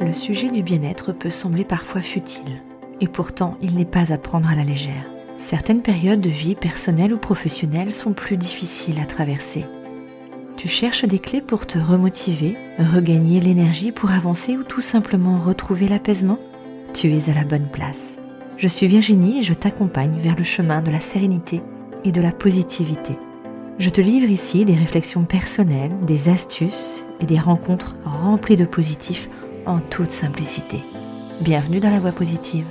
le sujet du bien-être peut sembler parfois futile. Et pourtant, il n'est pas à prendre à la légère. Certaines périodes de vie personnelle ou professionnelle sont plus difficiles à traverser. Tu cherches des clés pour te remotiver, regagner l'énergie pour avancer ou tout simplement retrouver l'apaisement ? Tu es à la bonne place. Je suis Virginie et je t'accompagne vers le chemin de la sérénité et de la positivité. Je te livre ici des réflexions personnelles, des astuces et des rencontres remplies de positifs en toute simplicité. Bienvenue dans la voie positive.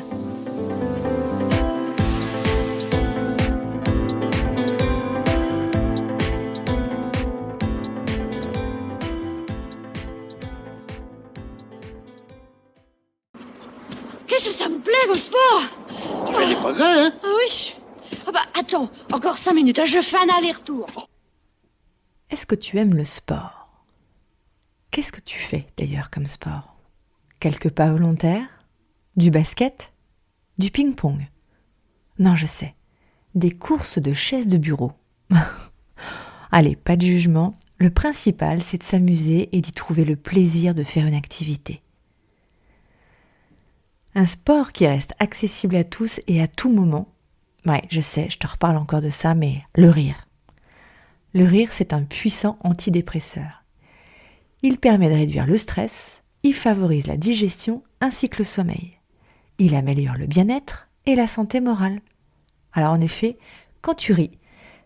Qu'est-ce que ça me plaît comme sport? Tu fais des progrès, hein? Ah oui. Ah bah attends, encore 5 minutes, je fais un aller-retour. Est-ce que tu aimes le sport ? Qu'est-ce que tu fais d'ailleurs comme sport ? Quelques pas volontaires ? Du basket ? Du ping-pong ? Non, je sais. Des courses de chaises de bureau. Allez, pas de jugement. Le principal, c'est de s'amuser et d'y trouver le plaisir de faire une activité. Un sport qui reste accessible à tous et à tout moment. Ouais, je sais, je te reparle encore de ça, mais le rire. Le rire, c'est un puissant antidépresseur. Il permet de réduire le stress, il favorise la digestion ainsi que le sommeil. Il améliore le bien-être et la santé morale. Alors en effet, quand tu ris,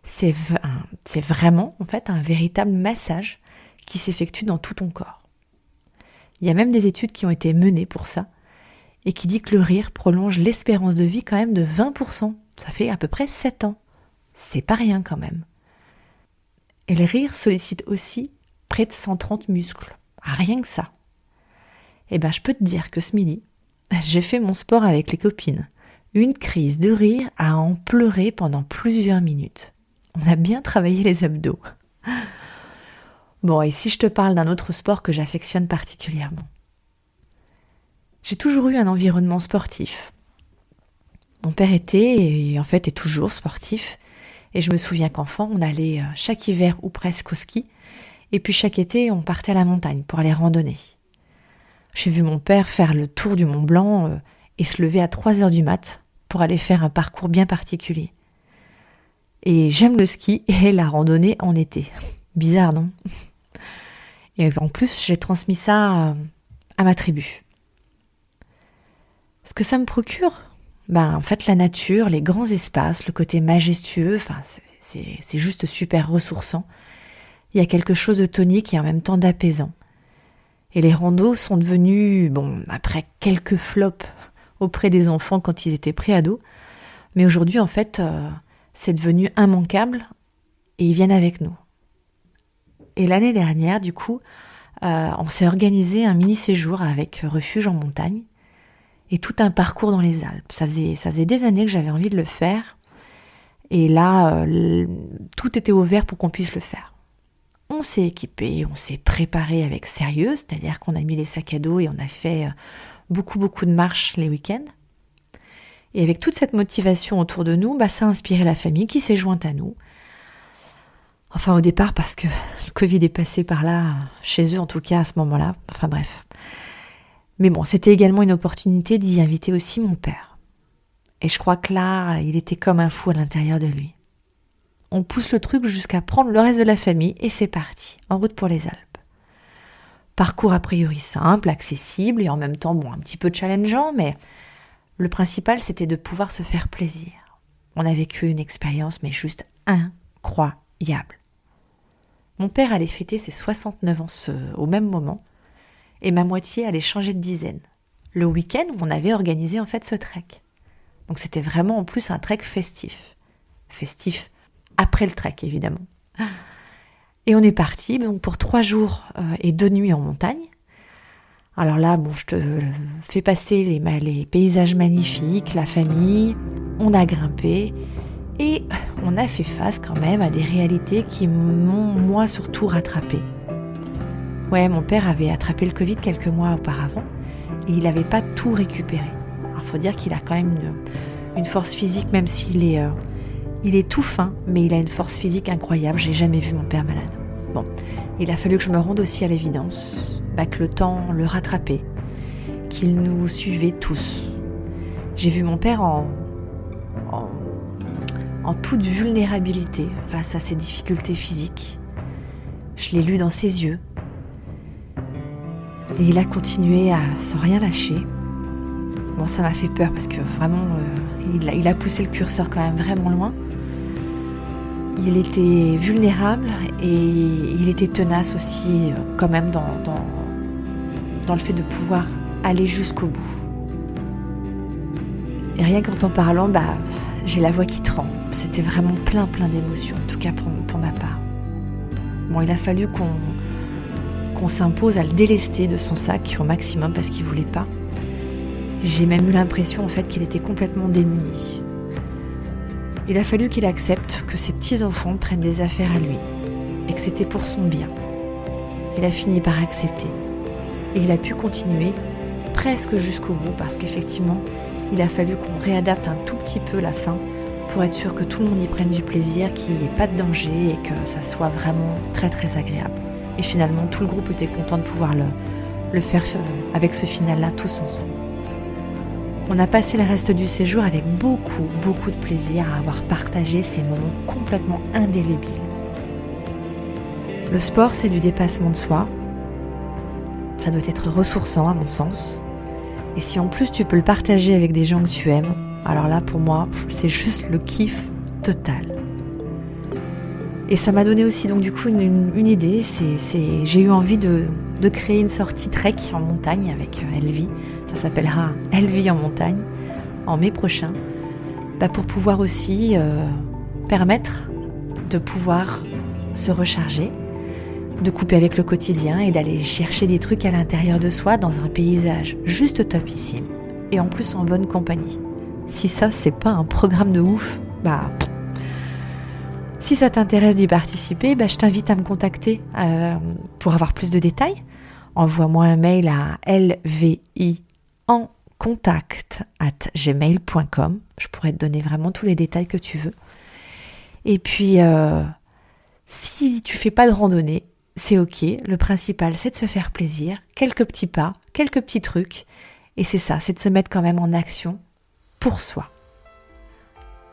c'est vraiment en fait un véritable massage qui s'effectue dans tout ton corps. Il y a même des études qui ont été menées pour ça et qui dit que le rire prolonge l'espérance de vie quand même de 20%. Ça fait à peu près 7 ans. C'est pas rien quand même. Et le rire sollicite aussi près de 130 muscles. Rien que ça. Eh ben, je peux te dire que ce midi, j'ai fait mon sport avec les copines. Une crise de rire à en pleurer pendant plusieurs minutes. On a bien travaillé les abdos. Bon, et si je te parle d'un autre sport que j'affectionne particulièrement. J'ai toujours eu un environnement sportif. Mon père était, et en fait est toujours sportif. Et je me souviens qu'enfant, on allait chaque hiver ou presque au ski. Et puis chaque été, on partait à la montagne pour aller randonner. J'ai vu mon père faire le tour du Mont Blanc et se lever à 3h du mat pour aller faire un parcours bien particulier. Et j'aime le ski et la randonnée en été. Bizarre, non ? Et en plus, j'ai transmis ça à ma tribu. Ce que ça me procure ? En fait, la nature, les grands espaces, le côté majestueux, c'est juste super ressourçant. Il y a quelque chose de tonique et en même temps d'apaisant. Et les randos sont devenus, après quelques flops auprès des enfants quand ils étaient pré-ados, mais aujourd'hui, en fait, c'est devenu immanquable et ils viennent avec nous. Et l'année dernière, du coup, on s'est organisé un mini-séjour avec Refuge en montagne et tout un parcours dans les Alpes. Ça faisait des années que j'avais envie de le faire et là, tout était ouvert pour qu'on puisse le faire. On s'est équipé, on s'est préparé avec sérieux, c'est-à-dire qu'on a mis les sacs à dos et on a fait beaucoup de marches les week-ends. Et avec toute cette motivation autour de nous, ça a inspiré la famille qui s'est jointe à nous. Enfin au départ parce que le Covid est passé par là, chez eux en tout cas à ce moment-là, enfin bref. Mais bon, c'était également une opportunité d'y inviter aussi mon père. Et je crois que là, il était comme un fou à l'intérieur de lui. On pousse le truc jusqu'à prendre le reste de la famille et c'est parti, en route pour les Alpes. Parcours a priori simple, accessible et en même temps, un petit peu challengeant, mais le principal, c'était de pouvoir se faire plaisir. On a vécu une expérience, mais juste incroyable. Mon père allait fêter ses 69 ans au même moment et ma moitié allait changer de dizaine. Le week-end où on avait organisé en fait ce trek. Donc c'était vraiment en plus un trek festif. Festif après le trek, évidemment. Et on est parti pour 3 jours et 2 nuits en montagne. Alors là, je te fais passer les paysages magnifiques, la famille, on a grimpé et on a fait face quand même à des réalités qui m'ont, moi, surtout rattrapé. Ouais, mon père avait attrapé le Covid quelques mois auparavant et il n'avait pas tout récupéré. Alors, faut dire qu'il a quand même une force physique, même s'il est tout fin, mais il a une force physique incroyable. J'ai jamais vu mon père malade. Bon, il a fallu que je me rende aussi à l'évidence, que le temps le rattrapait qu'il nous suivait tous. J'ai vu mon père en toute vulnérabilité face à ses difficultés physiques. Je l'ai lu dans ses yeux. Et il a continué sans rien lâcher. Bon, ça m'a fait peur parce que vraiment, il a poussé le curseur quand même vraiment loin. Il était vulnérable et il était tenace aussi quand même dans le fait de pouvoir aller jusqu'au bout. Et rien qu'en t'en parlant, j'ai la voix qui tremble. C'était vraiment plein d'émotions, en tout cas pour ma part. Bon, il a fallu qu'on s'impose à le délester de son sac au maximum parce qu'il voulait pas. J'ai même eu l'impression en fait qu'il était complètement démuni. Il a fallu qu'il accepte que ses petits-enfants prennent des affaires à lui et que c'était pour son bien. Il a fini par accepter. Et il a pu continuer presque jusqu'au bout parce qu'effectivement, il a fallu qu'on réadapte un tout petit peu la fin pour être sûr que tout le monde y prenne du plaisir, qu'il n'y ait pas de danger et que ça soit vraiment très agréable. Et finalement, tout le groupe était content de pouvoir le faire avec ce final-là tous ensemble. On a passé le reste du séjour avec beaucoup de plaisir à avoir partagé ces moments complètement indélébiles. Le sport, c'est du dépassement de soi. Ça doit être ressourçant à mon sens. Et si en plus tu peux le partager avec des gens que tu aimes, alors là pour moi, c'est juste le kiff total. Et ça m'a donné aussi donc du coup une idée, j'ai eu envie de créer une sortie trek en montagne avec Elvie. Ça s'appellera Elvie en montagne en mai prochain, pour pouvoir aussi permettre de pouvoir se recharger, de couper avec le quotidien et d'aller chercher des trucs à l'intérieur de soi dans un paysage juste topissime et en plus en bonne compagnie. Si ça c'est pas un programme de ouf, si ça t'intéresse d'y participer, je t'invite à me contacter pour avoir plus de détails. Envoie-moi un mail à lvi-en-contact@gmail.com. Je pourrais te donner vraiment tous les détails que tu veux. Et puis, si tu fais pas de randonnée, c'est ok. Le principal, c'est de se faire plaisir. Quelques petits pas, quelques petits trucs. Et c'est ça, c'est de se mettre quand même en action pour soi.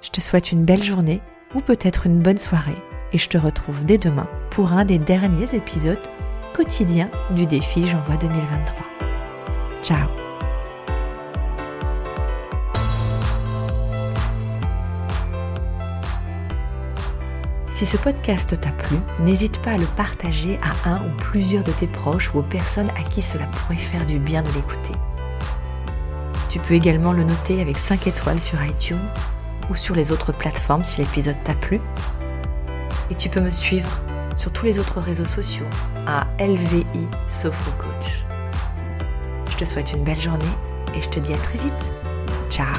Je te souhaite une belle journée ou peut-être une bonne soirée. Et je te retrouve dès demain pour un des derniers épisodes quotidiens du défi J'envoie 2023. Ciao. Si ce podcast t'a plu, n'hésite pas à le partager à un ou plusieurs de tes proches ou aux personnes à qui cela pourrait faire du bien de l'écouter. Tu peux également le noter avec 5 étoiles sur iTunes ou sur les autres plateformes si l'épisode t'a plu. Et tu peux me suivre sur tous les autres réseaux sociaux à LVI Sophrocoach. Je te souhaite une belle journée et je te dis à très vite. Ciao.